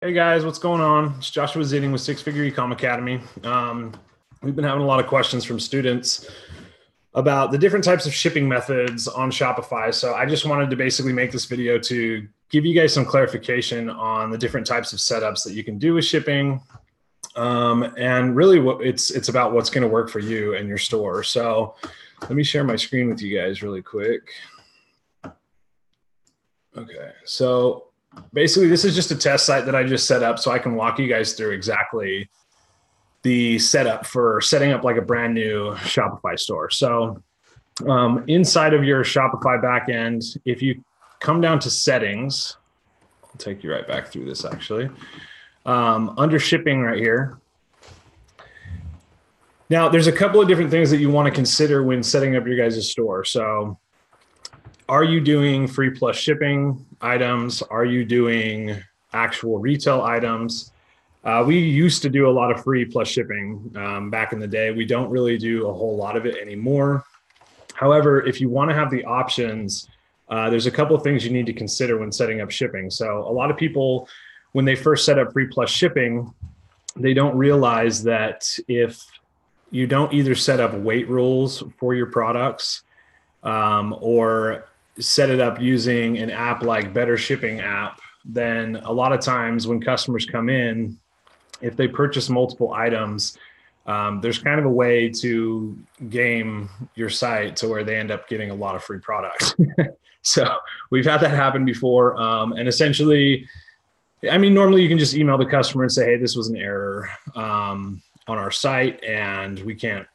Hey guys, what's going on? It's Joshua Zitting with Six Figure ECOM Academy. We've been having a lot of questions from students about the different types of shipping methods on Shopify. So I just wanted to basically make this video to give you guys some clarification on the different types of setups that you can do with shipping. And really it's about what's going to work for you and your store. So let me share my screen with you guys really quick. Okay, so basically, this is just a test site that I just set up so I can walk you guys through exactly the setup for setting up like a brand new Shopify store. So inside of your Shopify backend, if you come down to settings, I'll take you right back through this actually. Under shipping right here. Now, there's a couple of different things that you want to consider when setting up your guys' store. So are you doing free plus shipping items? Are you doing actual retail items? We used to do a lot of free plus shipping back in the day. We don't really do a whole lot of it anymore. However, if you want to have the options, there's a couple of things you need to consider when setting up shipping. So a lot of people, when they first set up free plus shipping, they don't realize that if you don't either set up weight rules for your products or set it up using an app like BetterShipping App, then a lot of times when customers come in, if they purchase multiple items, there's kind of a way to game your site to where they end up getting a lot of free products. So we've had that happen before. And essentially, I mean, normally you can just email the customer and say, hey, this was an error on our site, and we can't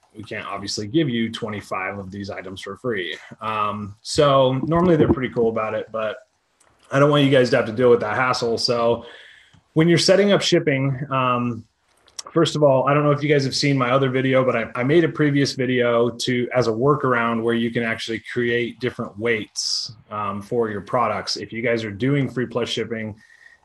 obviously give you 25 of these items for free. So normally they're pretty cool about it, but I don't want you guys to have to deal with that hassle. So when you're setting up shipping, first of all, I don't know if you guys have seen my other video, but I made a previous video as a workaround where you can actually create different weights for your products. If you guys are doing free plus shipping,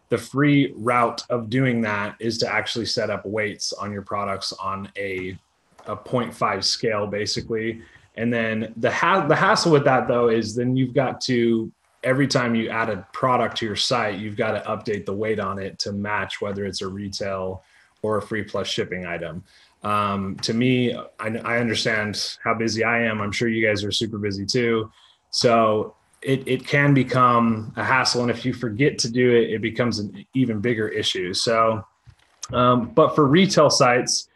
the free route of doing that is to actually set up weights on your products on a 0.5 scale basically. And then the hassle with that though is then you've got to, every time you add a product to your site, you've got to update the weight on it to match whether it's a retail or a free plus shipping item. To me, I understand how busy I am. I'm sure you guys are super busy too. So it can become a hassle. And if you forget to do it, it becomes an even bigger issue. So, but for retail sites,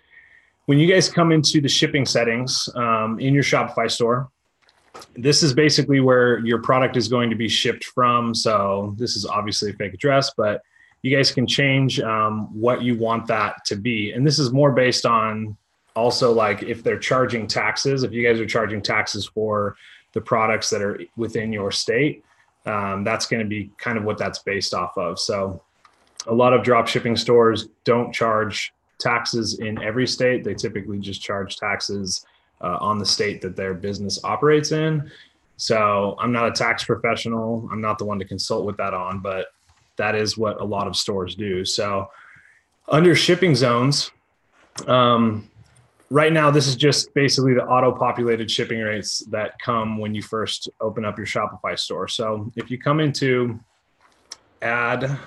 when you guys come into the shipping settings in your Shopify store, this is basically where your product is going to be shipped from. So this is obviously a fake address, but you guys can change what you want that to be. And this is more based on also like if they're charging taxes, if you guys are charging taxes for the products that are within your state, that's going to be kind of what that's based off of. So a lot of drop shipping stores don't charge taxes in every state. They typically just charge taxes on the state that their business operates in. So I'm not a tax professional. I'm not the one to consult with that on, but that is what a lot of stores do. So under shipping zones, right now, this is just basically the auto-populated shipping rates that come when you first open up your Shopify store. So if you come into add,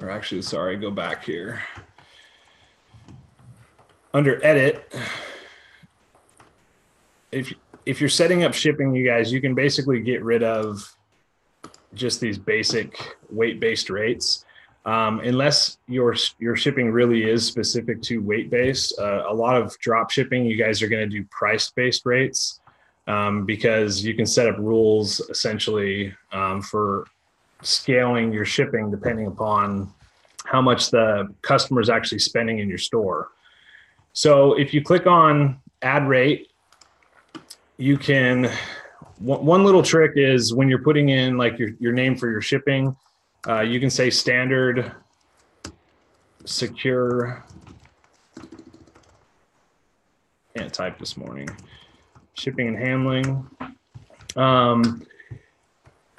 or actually, sorry, go back here. Under edit, if you're setting up shipping, you guys, you can basically get rid of just these basic weight-based rates. Unless your shipping really is specific to weight-based. A lot of drop shipping, you guys are going to do price-based rates because you can set up rules essentially for scaling your shipping depending upon how much the customer is actually spending in your store. So if you click on add rate, you can, one little trick is when you're putting in like your name for your shipping, you can say standard, secure, can't type this morning, shipping and handling.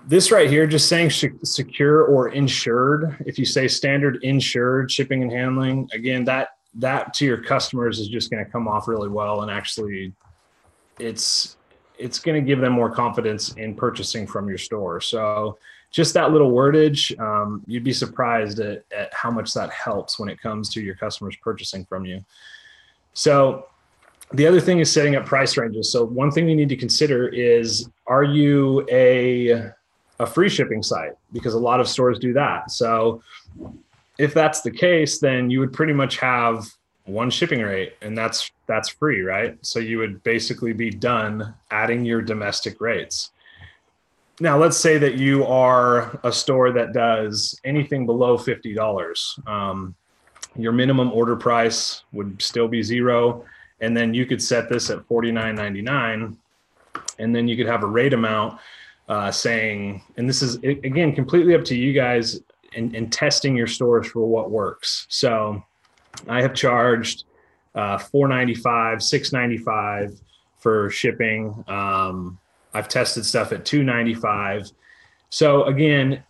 This right here, just saying secure or insured. If you say standard, insured, shipping and handling, again, that to your customers is just going to come off really well. And actually it's going to give them more confidence in purchasing from your store. So just that little wordage, you'd be surprised at how much that helps when it comes to your customers purchasing from you. So the other thing is setting up price ranges. So one thing you need to consider is, are you a free shipping site? Because a lot of stores do that. So if that's the case, then you would pretty much have one shipping rate, and that's free, right? So you would basically be done adding your domestic rates. Now, let's say that you are a store that does anything below $50. Your minimum order price would still be $0. And then you could set this at $49.99. And then you could have a rate amount saying, and this is, again, completely up to you guys in testing your stores for what works. So I have charged $4.95, $6.95 for shipping. I've tested stuff at $2.95. So again,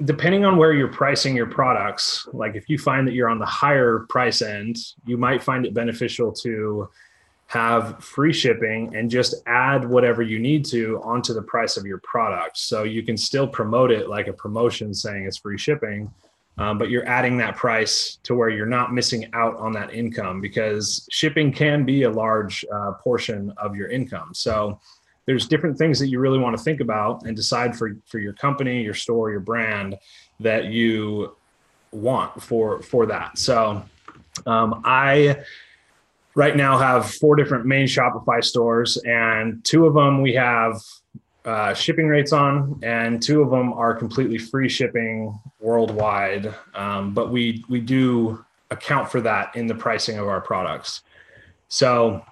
depending on where you're pricing your products, like if you find that you're on the higher price end, you might find it beneficial to have free shipping and just add whatever you need to onto the price of your product. So you can still promote it like a promotion saying it's free shipping, but you're adding that price to where you're not missing out on that income, because shipping can be a large portion of your income. So there's different things that you really want to think about and decide for your company, your store, your brand that you want for that. So I right now have 4 different main Shopify stores, and 2 of them we have shipping rates on, and 2 of them are completely free shipping worldwide. But we do account for that in the pricing of our products. So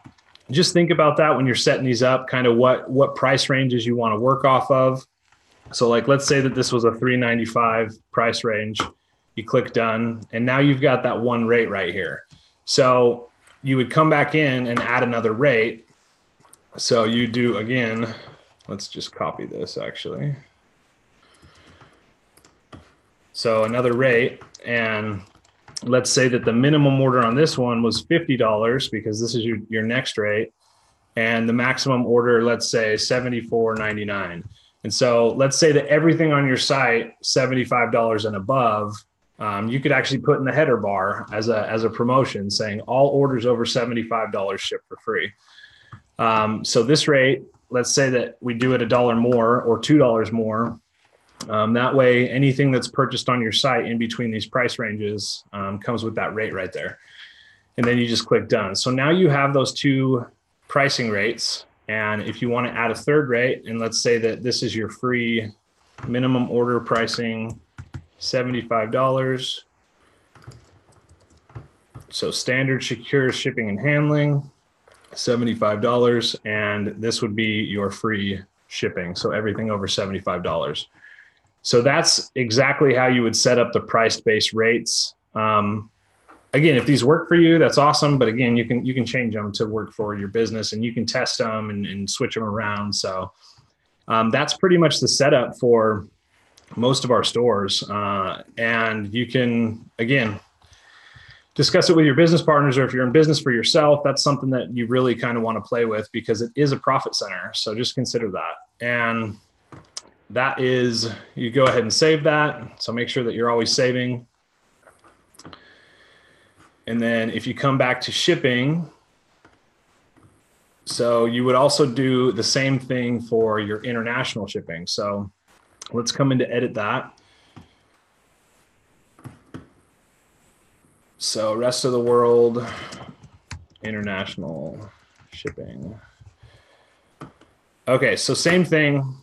just think about that when you're setting these up, kind of what price ranges you want to work off of. So like, let's say that this was a $3.95 price range. You click done, and now you've got that one rate right here. So you would come back in and add another rate. So you do, again, let's just copy this actually. So another rate, and let's say that the minimum order on this one was $50 because this is your next rate. And the maximum order, let's say $74.99. And so let's say that everything on your site, $75 and above, you could actually put in the header bar as a promotion saying all orders over $75 ship for free. So this rate, let's say that we do it $1 more or $2 more. That way, anything that's purchased on your site in between these price ranges comes with that rate right there. And then you just click done. So now you have those 2 pricing rates. And if you want to add a third rate, and let's say that this is your free minimum order pricing, $75. So standard secure shipping and handling, $75. And this would be your free shipping. So everything over $75. So that's exactly how you would set up the price-based rates. Again, if these work for you, that's awesome. But again, you can change them to work for your business, and you can test them and switch them around. So that's pretty much the setup for most of our stores. And you can, again, discuss it with your business partners, or if you're in business for yourself, that's something that you really kind of want to play with because it is a profit center. So just consider that. And that is, you go ahead and save that. So make sure that you're always saving. And then if you come back to shipping, so you would also do the same thing for your international shipping. So let's come in to edit that. So rest of the world, international shipping. Okay, so same thing.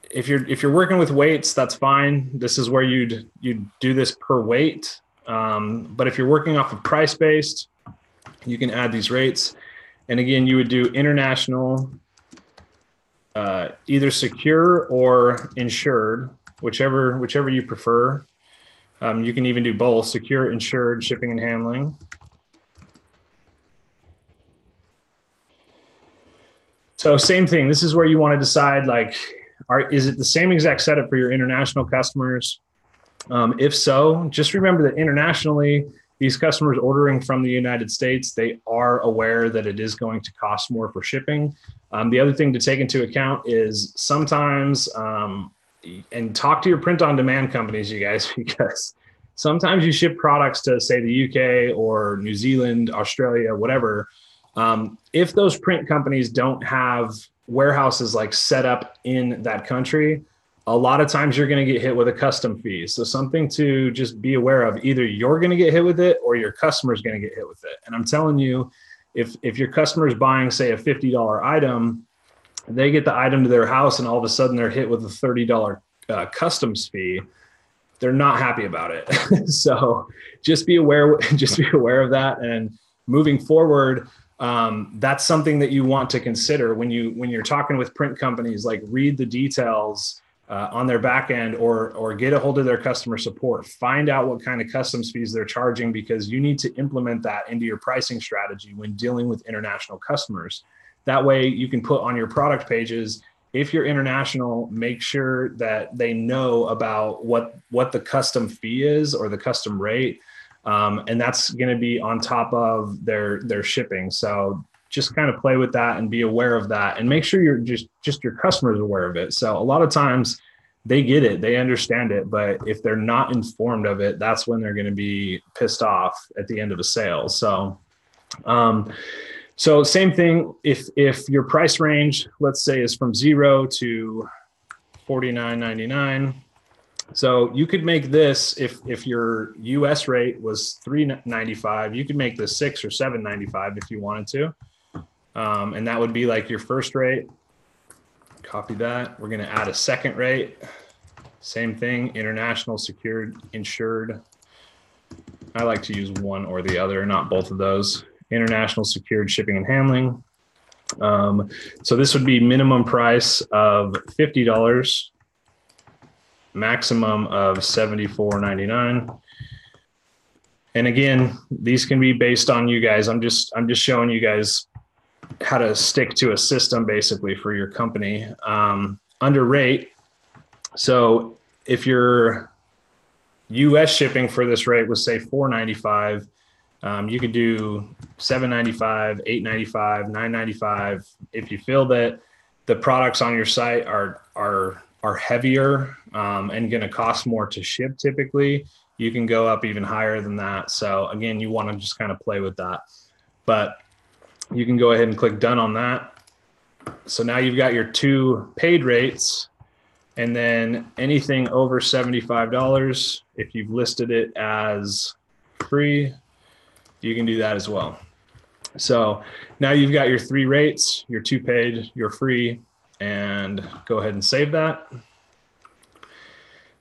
If you're working with weights, that's fine. This is where you'd do this per weight. But if you're working off of price-based, you can add these rates. And again, you would do international, either secure or insured, whichever you prefer. You can even do both, secure, insured, shipping and handling. So same thing. This is where you want to decide, like, is it the same exact setup for your international customers? If so, just remember that internationally, these customers ordering from the United States, they are aware that it is going to cost more for shipping. The other thing to take into account is sometimes and talk to your print on demand companies, you guys, because sometimes you ship products to, say, the UK or New Zealand, Australia, whatever. If those print companies don't have warehouses like set up in that country, a lot of times you're going to get hit with a custom fee. So something to just be aware of: either you're going to get hit with it or your customer is going to get hit with it. And I'm telling you, if your customer is buying, say, a $50 item, they get the item to their house and all of a sudden they're hit with a $30 customs fee, they're not happy about it. So just be aware of that. And moving forward, that's something that you want to consider when you're talking with print companies. Like, read the details on their back end, or get a hold of their customer support. Find out what kind of customs fees they're charging, because you need to implement that into your pricing strategy when dealing with international customers. That way you can put on your product pages, if you're international, make sure that they know about what the custom fee is or the custom rate. And that's going to be on top of their shipping. So just kind of play with that and be aware of that, and make sure you're just your customers aware of it. So a lot of times they get it, they understand it, but if they're not informed of it, that's when they're going to be pissed off at the end of a sale. So, so same thing, if your price range, let's say, is from $0 to $49.99. So you could make this, if your US rate was $3.95, you could make this $6 or $7.95 if you wanted to. And that would be like your first rate. Copy that. We're going to add a second rate. Same thing, international, secured, insured. I like to use one or the other, not both of those. International, secured, shipping and handling. So this would be minimum price of $50, maximum of $74.99. And again, these can be based on you guys. I'm just showing you guys how to stick to a system basically for your company. Under rate, so if your US shipping for this rate was, say, $4.95, you could do $7.95, $8.95, $9.95. If you feel that the products on your site are heavier and going to cost more to ship, typically, you can go up even higher than that. So again, you want to just kind of play with that. But you can go ahead and click done on that. So now you've got your two paid rates, and then anything over $75, if you've listed it as free, you can do that as well. So now you've got your three rates, your two paid, your free, and go ahead and save that.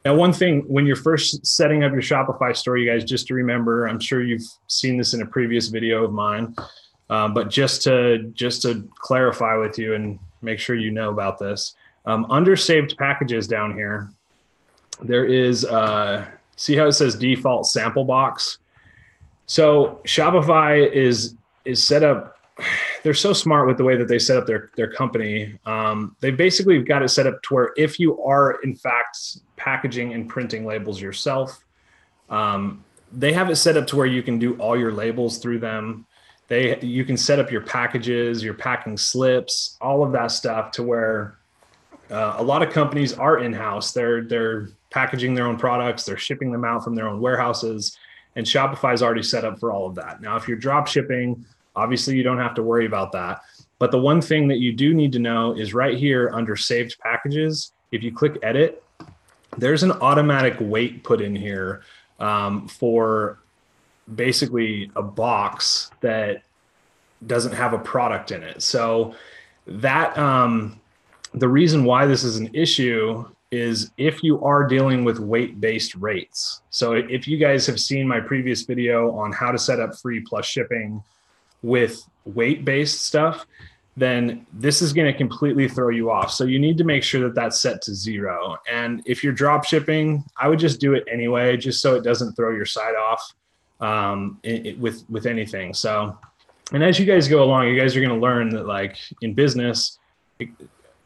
Now, one thing, when you're first setting up your Shopify store, you guys, just to remember, I'm sure you've seen this in a previous video of mine, but just to clarify with you and make sure you know about this, under saved packages down here, there is, see how it says default sample box? So Shopify is set up, they're so smart with the way that they set up their company. They basically got it set up to where if you are in fact packaging and printing labels yourself, they have it set up to where you can do all your labels through them. You can set up your packages, your packing slips, all of that stuff, to where a lot of companies are in-house. They're packaging their own products, they're shipping them out from their own warehouses, and Shopify is already set up for all of that. Now, if you're drop shipping, obviously you don't have to worry about that. But the one thing that you do need to know is right here under saved packages, if you click edit, there's an automatic weight put in here for basically a box that doesn't have a product in it. So that the reason why this is an issue is if you are dealing with weight-based rates. So if you guys have seen my previous video on how to set up free plus shipping with weight-based stuff, then this is going to completely throw you off. So you need to make sure that that's set to 0. And if you're drop shipping, I would just do it anyway, just so it doesn't throw your site off with anything. So, and as you guys go along, you guys are going to learn that, like, in business,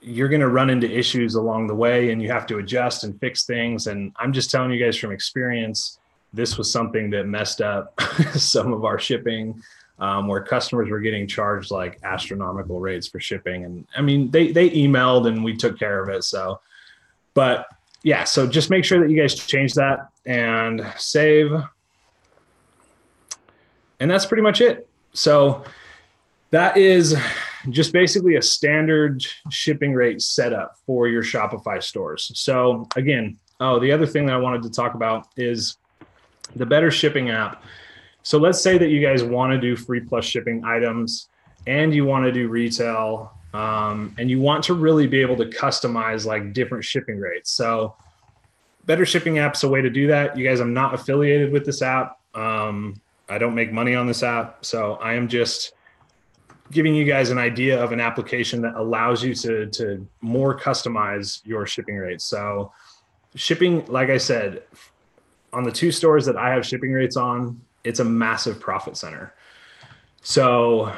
you're going to run into issues along the way, and you have to adjust and fix things. And I'm just telling you guys from experience, this was something that messed up some of our shipping, where customers were getting charged like astronomical rates for shipping. And I mean, they emailed and we took care of it. So, but yeah, so just make sure that you guys change that and save. And that's pretty much it. So that is just basically a standard shipping rate setup for your Shopify stores. So again, the other thing that I wanted to talk about is the BetterShipping app. So let's say that you guys want to do free plus shipping items and you want to do retail, and you want to really be able to customize like different shipping rates. So BetterShipping app's a way to do that. You guys, I'm not affiliated with this app. I don't make money on this app. So I am just giving you guys an idea of an application that allows you to more customize your shipping rates. So shipping, like I said, on the 2 stores that I have shipping rates on, it's a massive profit center. So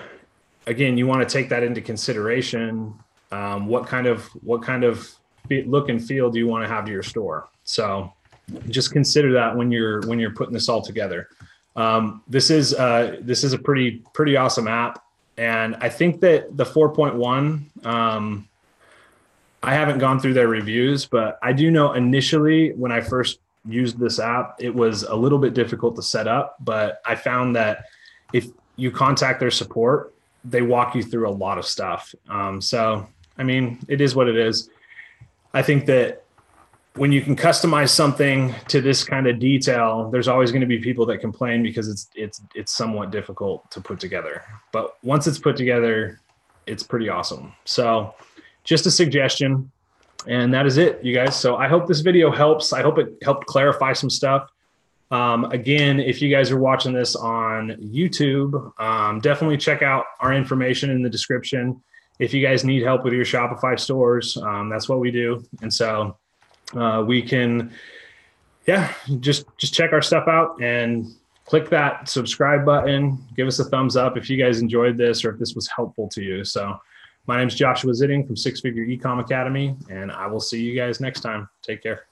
again, you want to take that into consideration. What kind of look and feel do you want to have to your store? So just consider that when you're putting this all together. This is a pretty awesome app. And I think that the 4.1, I haven't gone through their reviews, but I do know initially when I first used this app, it was a little bit difficult to set up, but I found that if you contact their support, they walk you through a lot of stuff. So, I mean, it is what it is. I think that when you can customize something to this kind of detail, there's always going to be people that complain because it's somewhat difficult to put together. But once it's put together, it's pretty awesome. So just a suggestion. And that is it, you guys. So I hope this video helps. I hope it helped clarify some stuff. Again, if you guys are watching this on YouTube, definitely check out our information in the description. If you guys need help with your Shopify stores, that's what we do. And so we can, just check our stuff out and click that subscribe button. Give us a thumbs up if you guys enjoyed this or if this was helpful to you. So my name is Joshua Zitting from Six Figure ECOM Academy, and I will see you guys next time. Take care.